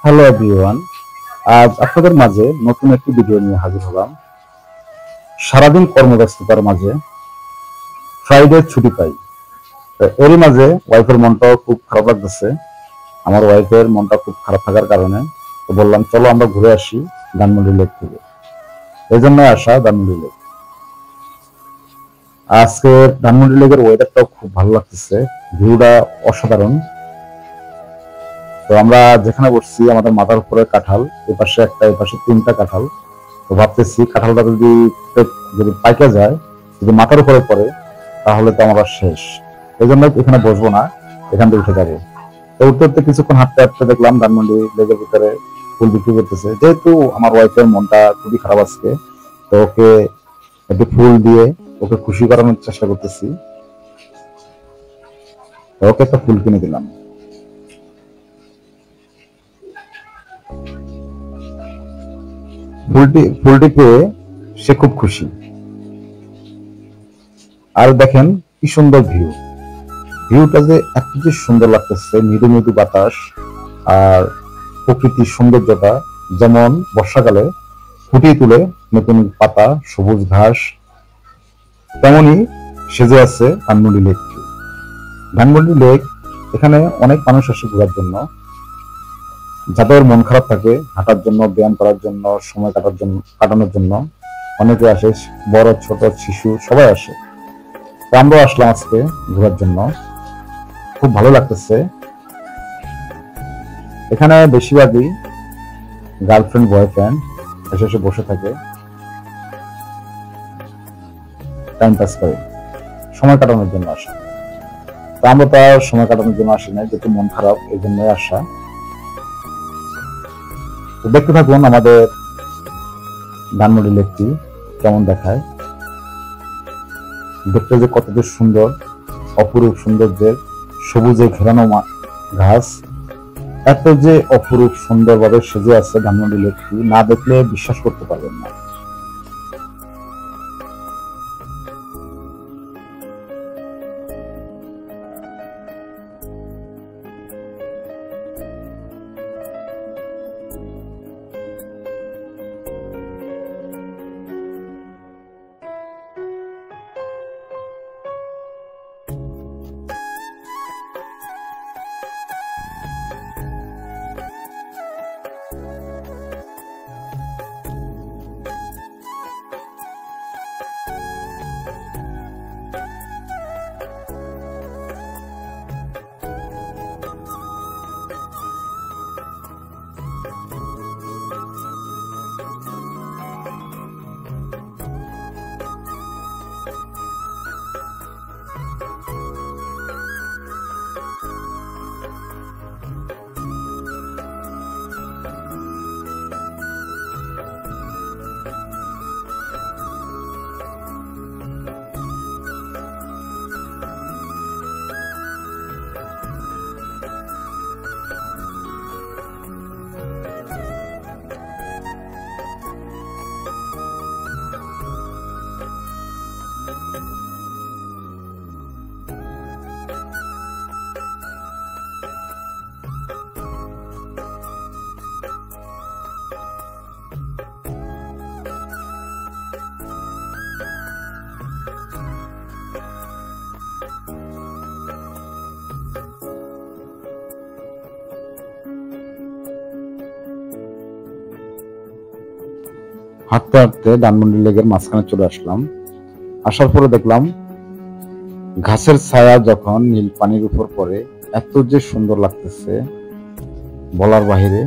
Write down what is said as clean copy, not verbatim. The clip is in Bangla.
হ্যালো এভরিওয়ান, আজ আপনাদের মাঝে নতুন একটি ভিডিও নিয়ে হাজির হলাম। সারাদিন কর্মব্যস্ততার মাঝে ফ্রাইডে ছুটি পাই। তো এরই মাঝে ওয়াইফের মনটাও খুব খারাপ লাগতেছে। আমার ওয়াইফের মনটা খুব খারাপ থাকার কারণে তো বললাম চলো আমরা ঘুরে আসি ধানমন্ডি লেক থেকে। এই জন্য আসা ধানমন্ডি লেক। আজকে ধানমন্ডি লেকের ওয়েদারটাও খুব ভালো লাগতেছে, ভিউটা অসাধারণ। তো আমরা যেখানে বসছি আমাদের মাথার উপরে কাঁঠাল, এই পাশে একটা, এই পাশে তিনটা কাঁঠাল। তো ভাবতেছি কাঁঠালটা যদি যদি পাইকা যায়, যদি মাথার উপরে পড়ে তাহলে তো আমরা শেষ। এই জন্য এখানে বসবো না, এখান থেকে উঠে যাবো। তো উঠতে উঠতে কিছুক্ষণ হাঁটতে হাঁটতে দেখলাম ধানমন্ডি লেকের ভিতরে ফুল বিক্রি করতেছে। যেহেতু আমার ওয়াইফের মনটা খুবই খারাপ আজকে, তো ওকে একটু ফুল দিয়ে ওকে খুশি করানোর চেষ্টা করতেছি। তো ওকে একটা ফুল কিনে দিলাম। ফুলটি পেয়ে সে খুব খুশি। আর দেখেন কি সুন্দর ভিউটা যে এত যে সুন্দর লাগতেছে, মৃদু মৃদু বাতাস আর প্রকৃতির সৌন্দর্যটা যেমন বর্ষাকালে ফুটিয়ে তুলে নতুন পাতা, সবুজ ঘাস, তেমনি সেজে আছে ধানমন্ডি লেক। ধানমন্ডি লেক, এখানে অনেক মানুষ আসে ঘোরার জন্য। যাদের মন খারাপ থাকে হাঁটার জন্য, ব্যায়াম করার জন্য, সময় কাটানোর জন্য অনেকে আসে, বড় ছোট শিশু সবাই আসে। তো আমরাও আসলাম আজকে ঘোরার জন্য, খুব ভালো লাগতেছে। এখানে বেশিরভাগই গার্লফ্রেন্ড বয়ফ্রেন্ড এসে এসে বসে থাকে, টাইম পাস করে, সময় কাটানোর জন্য আসে। তো আমরা তো আর সময় কাটানোর জন্য আসি না, যেহেতু মন খারাপ এই জন্যই আসা। তো দেখতে থাকুন আমাদের ধানমন্ডি লেকটি কেমন দেখায়। দেখতে যে কত সুন্দর, অপরূপ সৌন্দর্যের, সবুজে ঘেরানো ঘাস, এত যে অপরূপ সুন্দর ভাবে সেজে আছে ধানমন্ডি লেকটি, না দেখলে বিশ্বাস করতে পারবেন না। হাঁটতে হাঁটতে ধানমন্ডি লেকের মাঝখানে চলে আসলাম। আসার পরে দেখলাম ঘাসের ছায়া যখন নীল পানির উপর পড়ে এত যে সুন্দর লাগতেছে বলার বাহিরে।